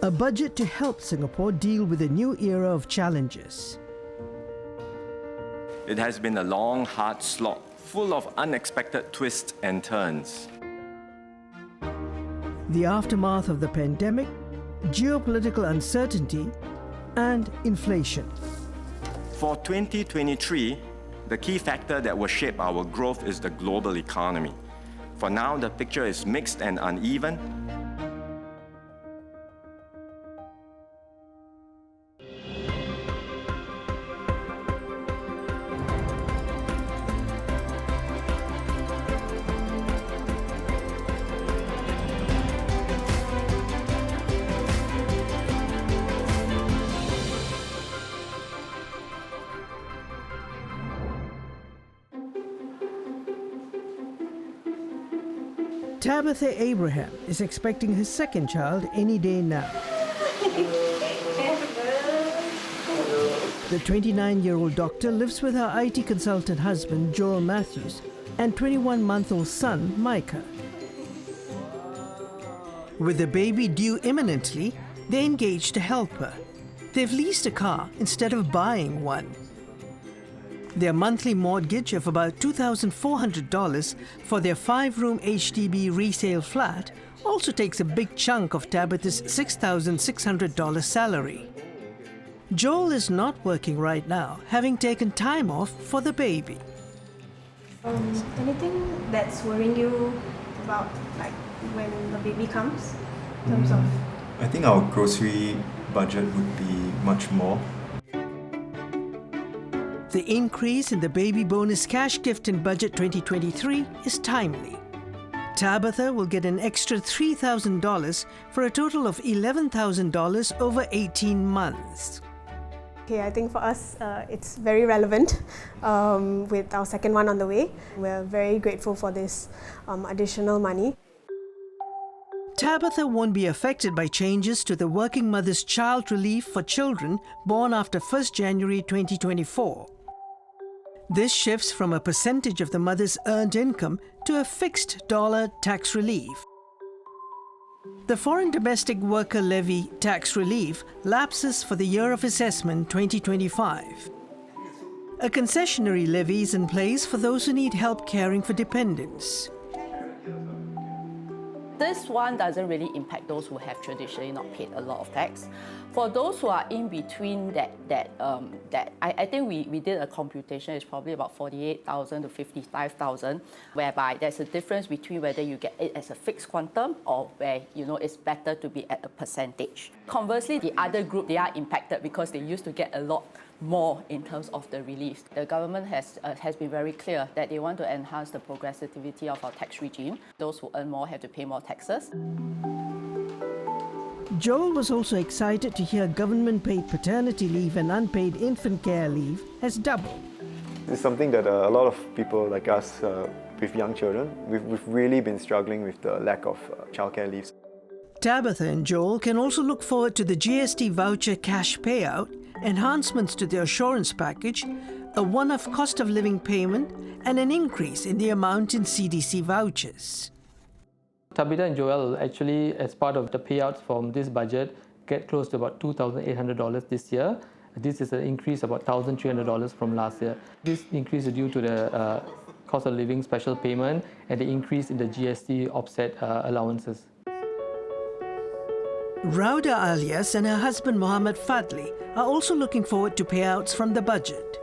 A budget to help Singapore deal with a new era of challenges. It has been a long, hard slog, full of unexpected twists and turns. The aftermath of the pandemic, geopolitical uncertainty, and inflation. For 2023, the key factor that will shape our growth is the global economy. For now, the picture is mixed and uneven. Tabitha Abraham is expecting her second child any day now. The 29-year-old doctor lives with her IT consultant husband, Joel Matthews, and 21-month-old son, Micah. With the baby due imminently, they engaged to help her. They've leased a car instead of buying one. Their monthly mortgage of about $2,400 for their 5-room HDB resale flat also takes a big chunk of Tabitha's $6,600 salary. Joel is not working right now, having taken time off for the baby. Anything that's worrying you about, like, when the baby comes, in terms of? I think our grocery budget would be much more. The increase in the baby bonus cash gift in Budget 2023 is timely. Tabitha will get an extra $3,000 for a total of $11,000 over 18 months. Okay, I think for us, it's very relevant with our second one on the way. We're very grateful for this additional money. Tabitha won't be affected by changes to the Working Mother's Child Relief for children born after 1st January 2024. This shifts from a percentage of the mother's earned income to a fixed dollar tax relief. The Foreign Domestic Worker Levy tax relief lapses for the year of assessment 2025. A concessionary levy is in place for those who need help caring for dependents. This one doesn't really impact those who have traditionally not paid a lot of tax. For those who are in between I think we did a computation. It's probably about 48,000 to 55,000, whereby there's a difference between whether you get it as a fixed quantum or where it's better to be at a percentage. Conversely, the other group, they are impacted because they used to get a lot more in terms of the relief. The government has been very clear that they want to enhance the progressivity of our tax regime. Those who earn more have to pay more taxes. Joel was also excited to hear government-paid paternity leave and unpaid infant care leave has doubled. It's something that a lot of people like us with young children, we've really been struggling with the lack of childcare leaves. Tabitha and Joel can also look forward to the GST voucher cash payout, enhancements to the assurance package, a one-off cost of living payment, and an increase in the amount in CDC vouchers. Tabitha and Joel actually, as part of the payouts from this budget, get close to about $2,800 this year. This is an increase of about $1,300 from last year. This increase is due to the cost of living special payment and the increase in the GST offset allowances. Rauda Alias and her husband Mohammed Fadli are also looking forward to payouts from the budget.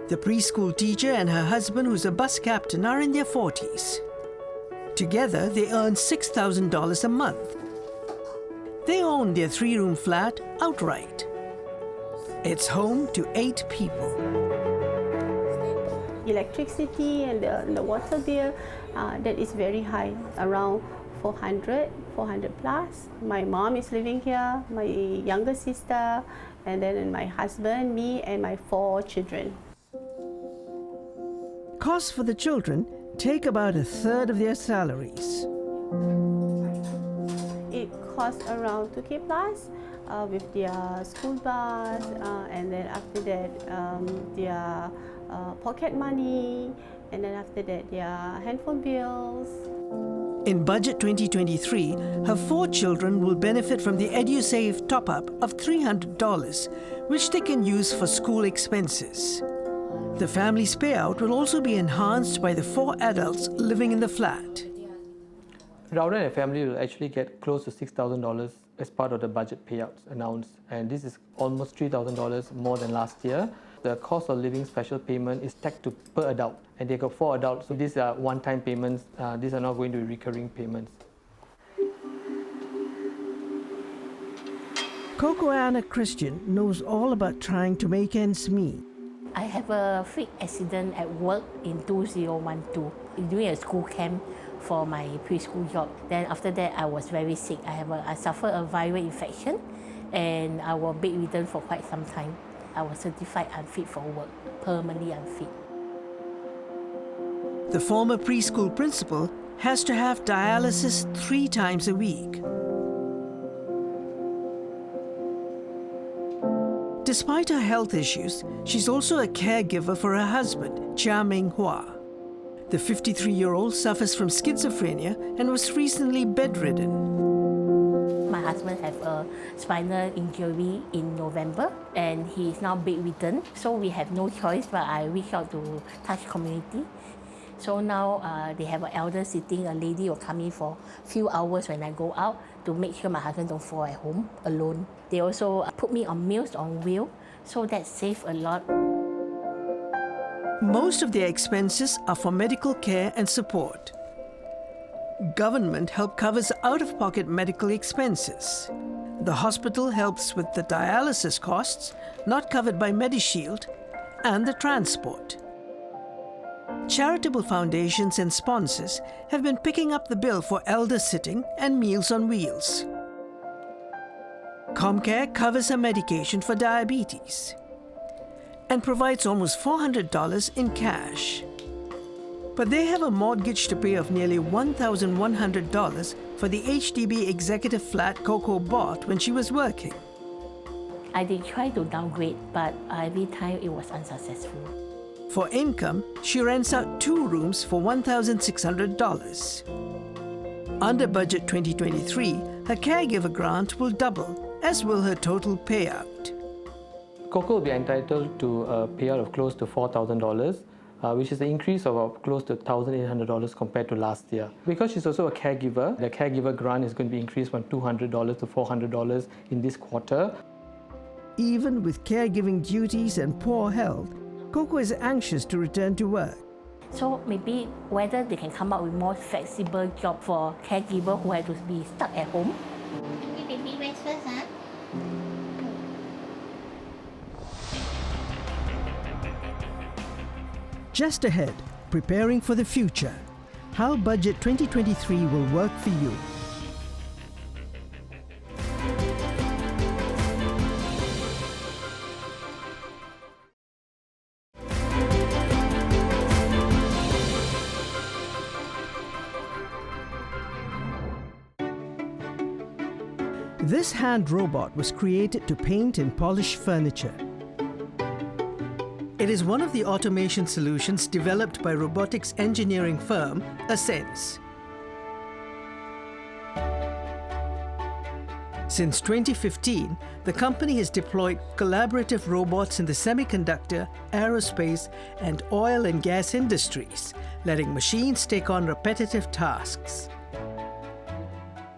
The preschool teacher and her husband, who's a bus captain, are in their 40s. Together, they earn $6,000 a month. They own their 3-room flat outright. It's home to 8 people. Electricity and the water bill, that is very high, around 400 plus. My mom is living here, my younger sister, and then my husband, me, and my 4 children. Costs for the children take about a third of their salaries. It costs around 2K plus with their school bus, and then after that their pocket money, and then after that their handphone bills. In Budget 2023, her 4 children will benefit from the EduSave top-up of $300, which they can use for school expenses. The family's payout will also be enhanced by the 4 adults living in the flat. Rauda and her family will actually get close to $6,000 as part of the budget payouts announced, and this is almost $3,000 more than last year. The cost of living special payment is tagged to per adult, and they got 4 adults, so these are one-time payments. These are not going to be recurring payments. Coco Anna Christian knows all about trying to make ends meet. I have a freak accident at work in 2012 during a school camp for my preschool job. Then after that, I was very sick. I suffered a viral infection, and I was bedridden for quite some time. I was certified unfit for work, permanently unfit. The former preschool principal has to have dialysis 3 times a week. Despite her health issues, she's also a caregiver for her husband, Chia Meng Hua. The 53-year-old suffers from schizophrenia and was recently bedridden. My husband had a spinal injury in November, and he is now bedridden. So we have no choice, but I reach out to Touch Community. So now they have an elder sitting. A lady will come in for a few hours when I go out to make sure my husband don't fall at home alone. They also put me on meals on wheel, so that saves a lot. Most of their expenses are for medical care and support. Government help covers out-of-pocket medical expenses. The hospital helps with the dialysis costs, not covered by MediShield, and the transport. Charitable foundations and sponsors have been picking up the bill for elder sitting and Meals on Wheels. Comcare covers her medication for diabetes and provides almost $400 in cash. But they have a mortgage to pay of nearly $1,100 for the HDB executive flat Coco bought when she was working. I did try to downgrade, but every time it was unsuccessful. For income, she rents out 2 rooms for $1,600. Under Budget 2023, her caregiver grant will double, as will her total payout. Coco will be entitled to a payout of close to $4,000, which is an increase of close to $1,800 compared to last year. Because she's also a caregiver, the caregiver grant is going to be increased from $200 to $400 in this quarter. Even with caregiving duties and poor health, Coco is anxious to return to work. So maybe whether they can come up with more flexible job for caregiver who have to be stuck at home. Baby rest first, huh? Just ahead, preparing for the future. How Budget 2023 will work for you. This hand robot was created to paint and polish furniture. It is one of the automation solutions developed by robotics engineering firm Ascens. Since 2015, the company has deployed collaborative robots in the semiconductor, aerospace, and oil and gas industries, letting machines take on repetitive tasks.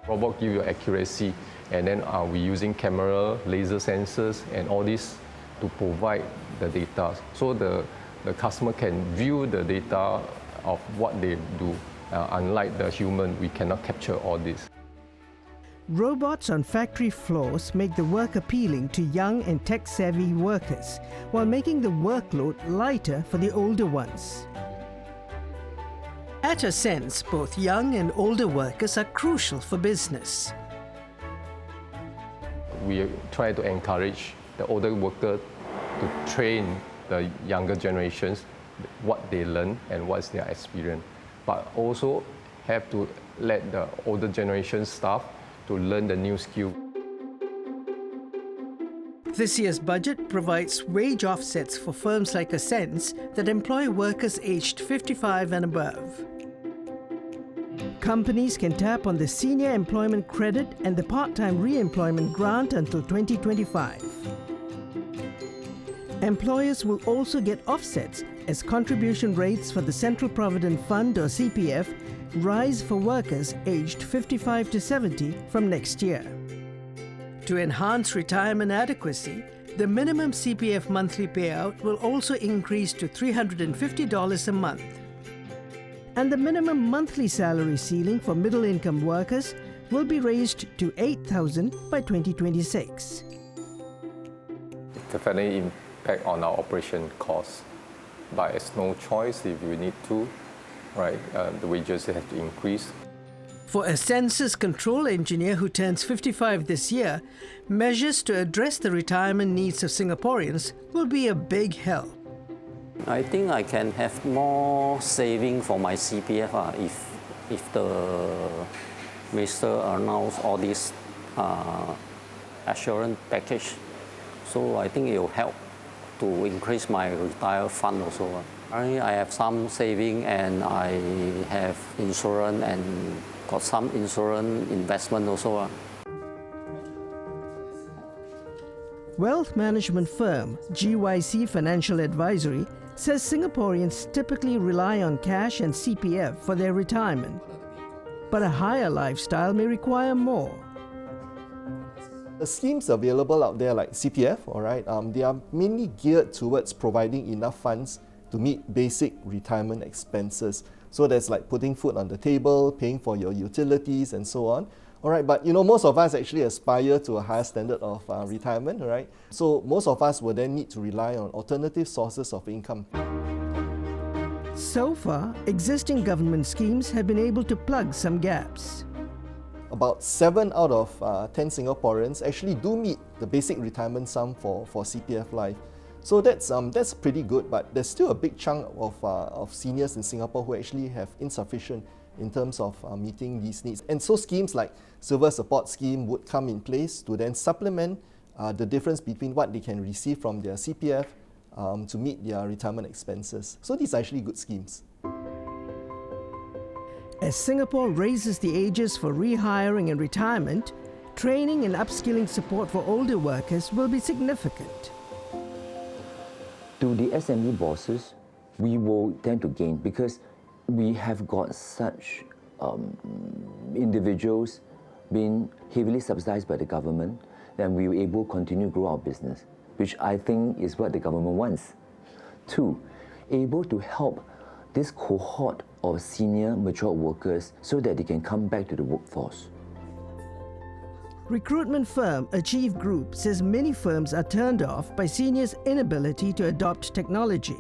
Robot give you accuracy, and then we're using camera, laser sensors, and all this to provide the data. So the customer can view the data of what they do. Unlike the human, we cannot capture all this. Robots on factory floors make the work appealing to young and tech-savvy workers, while making the workload lighter for the older ones. At Ascens, both young and older workers are crucial for business. We try to encourage the older worker to train the younger generations what they learn and what's their experience, but also have to let the older generation staff to learn the new skill. This year's budget provides wage offsets for firms like Ascens that employ workers aged 55 and above. Companies can tap on the Senior Employment Credit and the Part-Time Re-employment Grant until 2025. Employers will also get offsets as contribution rates for the Central Provident Fund or CPF rise for workers aged 55 to 70 from next year. To enhance retirement adequacy, the minimum CPF monthly payout will also increase to $350 a month. And the minimum monthly salary ceiling for middle-income workers will be raised to $8,000 by 2026. It definitely impact on our operation costs, but it's no choice if we need to, right? The wages have to increase. For a census control engineer who turns 55 this year, measures to address the retirement needs of Singaporeans will be a big help. I think I can have more saving for my CPF if the minister announce all this assurance package. So I think it will help to increase my retire fund also. I have some saving and I have insurance and got some insurance investment also. Wealth management firm GYC Financial Advisory says Singaporeans typically rely on cash and CPF for their retirement, but a higher lifestyle may require more. The schemes available out there like CPF, they are mainly geared towards providing enough funds to meet basic retirement expenses. So that's like putting food on the table, paying for your utilities and so on. But most of us actually aspire to a higher standard of retirement, right? So most of us will then need to rely on alternative sources of income. So far, existing government schemes have been able to plug some gaps. About 7 out of 10 Singaporeans actually do meet the basic retirement sum for CPF Life. So that's pretty good, but there's still a big chunk of seniors in Singapore who actually have insufficient in terms of meeting these needs. And so schemes like Silver Support Scheme would come in place to then supplement the difference between what they can receive from their CPF to meet their retirement expenses. So these are actually good schemes. As Singapore raises the ages for rehiring and retirement, training and upskilling support for older workers will be significant. To the SME bosses, we will tend to gain because we have got such individuals being heavily subsidized by the government, then we will able to continue to grow our business, which I think is what the government wants. 2, able to help this cohort of senior mature workers so that they can come back to the workforce. Recruitment firm Achieve Group says many firms are turned off by seniors' inability to adopt technology.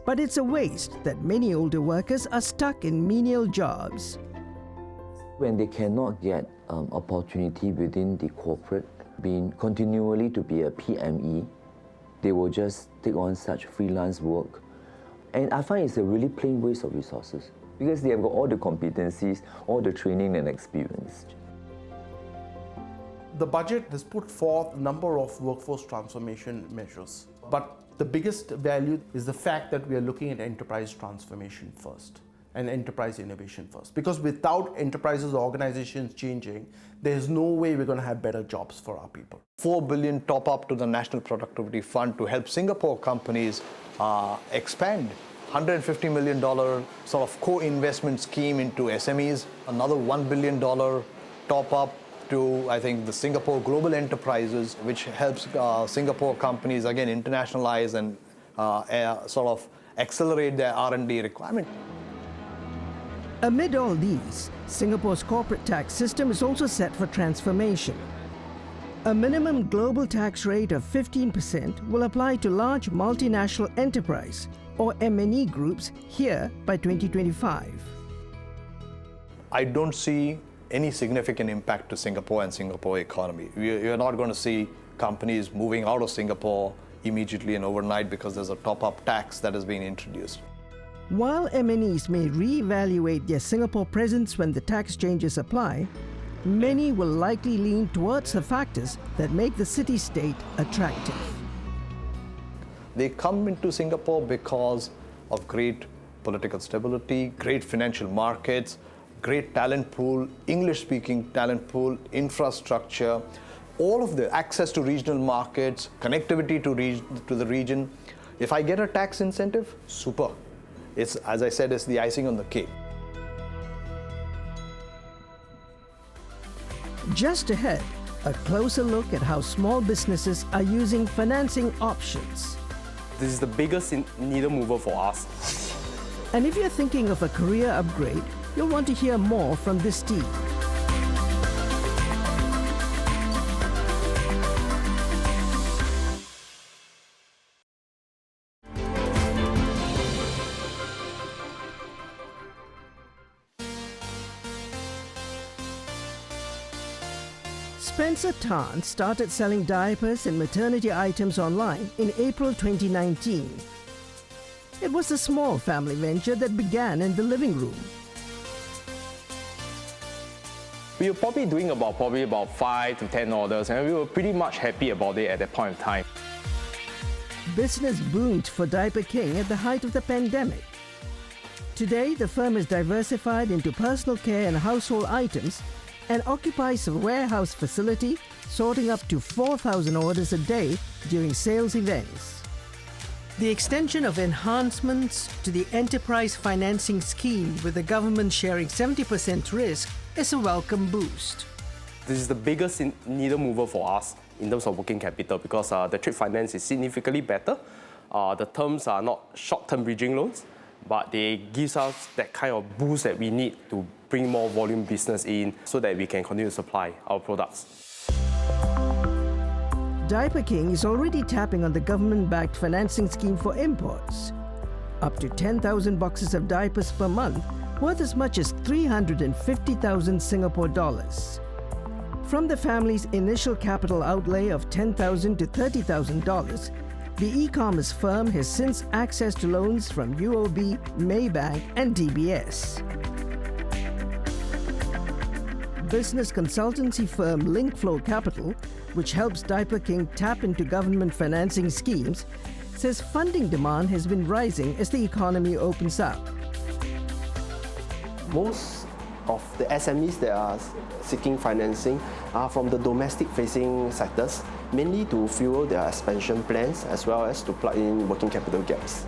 But it's a waste that many older workers are stuck in menial jobs. When they cannot get opportunity within the corporate, being continually to be a PME, they will just take on such freelance work. And I find it's a really plain waste of resources because they have got all the competencies, all the training and experience. The budget has put forth a number of workforce transformation measures, but the biggest value is the fact that we are looking at enterprise transformation first and enterprise innovation first. Because without enterprises or organizations changing, there's no way we're going to have better jobs for our people. $4 billion top up to the National Productivity Fund to help Singapore companies expand. $150 million sort of co-investment scheme into SMEs. Another $1 billion top up to, I think, the Singapore Global Enterprises, which helps Singapore companies, again, internationalize and sort of accelerate their R&D requirement. Amid all these, Singapore's corporate tax system is also set for transformation. A minimum global tax rate of 15% will apply to large multinational enterprise, or M&E groups, here by 2025. I don't see any significant impact to Singapore and Singapore economy. You're not going to see companies moving out of Singapore immediately and overnight because there's a top-up tax that has been introduced. While M&Es may re-evaluate their Singapore presence when the tax changes apply, many will likely lean towards the factors that make the city-state attractive. They come into Singapore because of great political stability, great financial markets, great talent pool, English-speaking talent pool, infrastructure, all of the access to regional markets, connectivity to the region. If I get a tax incentive, super. It's, as I said, it's the icing on the cake. Just ahead, a closer look at how small businesses are using financing options. This is the biggest needle mover for us. And if you're thinking of a career upgrade, you'll want to hear more from this team. Spencer Tan started selling diapers and maternity items online in April 2019. It was a small family venture that began in the living room. We were probably doing about 5 to 10 orders, and we were pretty much happy about it at that point in time. Business boomed for Diaper King at the height of the pandemic. Today, the firm is diversified into personal care and household items and occupies a warehouse facility sorting up to 4,000 orders a day during sales events. The extension of enhancements to the enterprise financing scheme with the government sharing 70% risk is a welcome boost. This is the biggest needle mover for us in terms of working capital because the trade finance is significantly better. The terms are not short-term bridging loans, but they give us that kind of boost that we need to bring more volume business in so that we can continue to supply our products. Diaper King is already tapping on the government-backed financing scheme for imports. Up to 10,000 boxes of diapers per month, worth as much as 350,000 Singapore dollars. From the family's initial capital outlay of $10,000 to $30,000, the e-commerce firm has since access to loans from UOB, Maybank, and DBS. Business consultancy firm Linkflow Capital, which helps Diaper King tap into government financing schemes, says funding demand has been rising as the economy opens up. Most of the SMEs that are seeking financing are from the domestic-facing sectors, mainly to fuel their expansion plans as well as to plug in working capital gaps.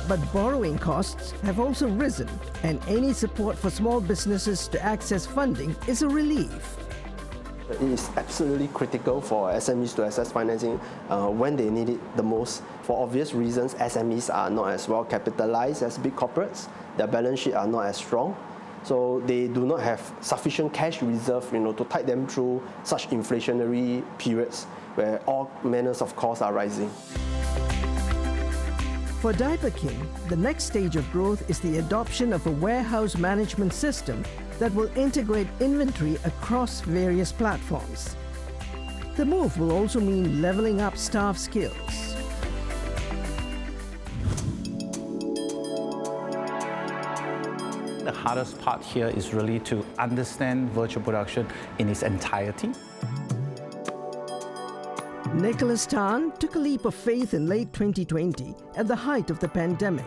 But borrowing costs have also risen, and any support for small businesses to access funding is a relief. It is absolutely critical for SMEs to access financing when they need it the most. For obvious reasons, SMEs are not as well capitalized as big corporates. Their balance sheet are not as strong. So they do not have sufficient cash reserve, to tide them through such inflationary periods where all manners of costs are rising. For Diaper King, the next stage of growth is the adoption of a warehouse management system that will integrate inventory across various platforms. The move will also mean leveling up staff skills. The hardest part here is really to understand virtual production in its entirety. Nicholas Tan took a leap of faith in late 2020 at the height of the pandemic.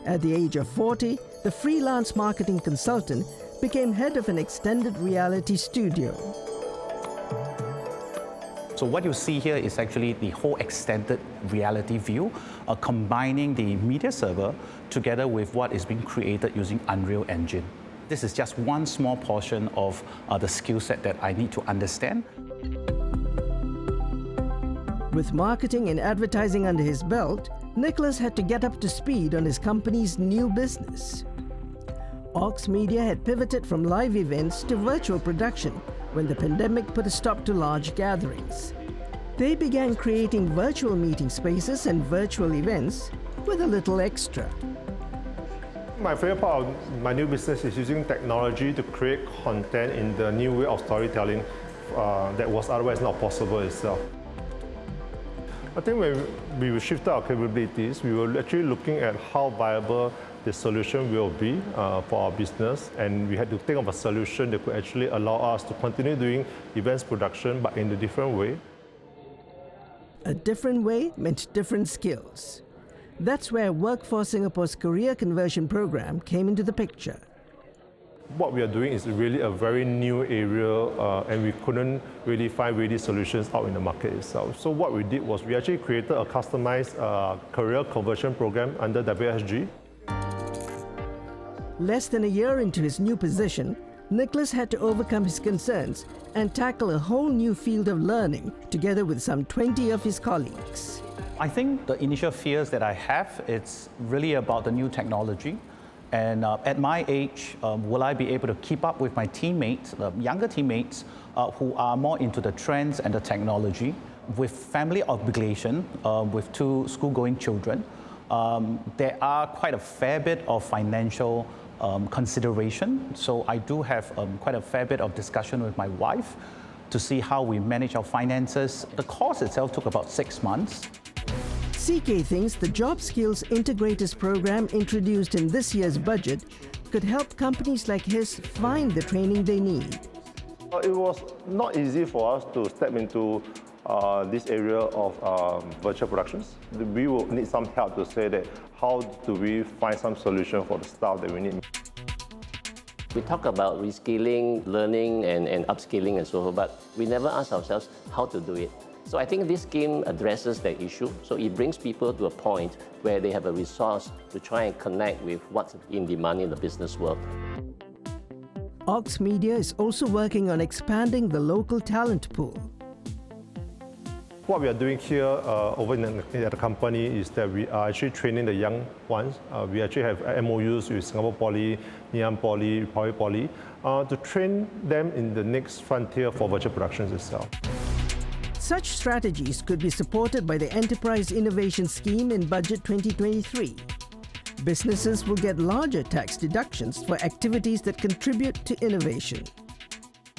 At the age of 40, the freelance marketing consultant became head of an extended reality studio. So what you see here is actually the whole extended reality view, combining the media server together with what is being created using Unreal Engine. This is just one small portion of the skill set that I need to understand. With marketing and advertising under his belt, Nicholas had to get up to speed on his company's new business. Ox Media had pivoted from live events to virtual production when the pandemic put a stop to large gatherings. They began creating virtual meeting spaces and virtual events with a little extra. My favorite part of my new business is using technology to create content in the new way of storytelling that was otherwise not possible itself. I think when we shifted our capabilities, we were actually looking at how viable the solution will be for our business, and we had to think of a solution that could actually allow us to continue doing events production, but in a different way. A different way meant different skills. That's where Workforce Singapore's career conversion program came into the picture. What we are doing is really a very new area and we couldn't really find ready solutions out in the market itself. So what we did was we actually created a customized career conversion program under WSG. Less than a year into his new position, Nicholas had to overcome his concerns and tackle a whole new field of learning together with some 20 of his colleagues. I think the initial fears that I have, it's really about the new technology. And at my age, will I be able to keep up with my teammates, younger teammates, who are more into the trends and the technology? With family obligation, with 2 school-going children, there are quite a fair bit of financial consideration. So I do have quite a fair bit of discussion with my wife to see how we manage our finances. The course itself took about 6 months. CK thinks the Job Skills Integrators program introduced in this year's budget could help companies like his find the training they need. It was not easy for us to step into this area of virtual productions. We will need some help to say that how do we find some solution for the staff that we need. We talk about reskilling, learning and upskilling and so on, but we never ask ourselves how to do it. So I think this scheme addresses that issue. So it brings people to a point where they have a resource to try and connect with what's in demand in the business world. Ox Media is also working on expanding the local talent pool. What we are doing here over at the company is that we are actually training the young ones. We actually have MOUs with Singapore Poly, Ngee Poly, Republic Poly, to train them in the next frontier for virtual productions itself. Such strategies could be supported by the Enterprise Innovation Scheme in Budget 2023. Businesses will get larger tax deductions for activities that contribute to innovation.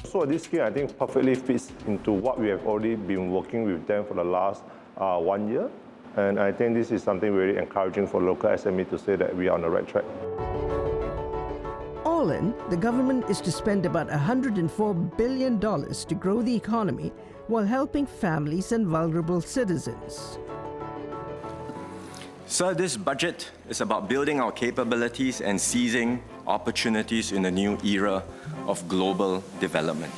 So this scheme, I think, perfectly fits into what we have already been working with them for the last 1 year. And I think this is something really encouraging for local SME to say that we are on the right track. All in, the government is to spend about $104 billion to grow the economy while helping families and vulnerable citizens. So this budget is about building our capabilities and seizing opportunities in a new era of global development.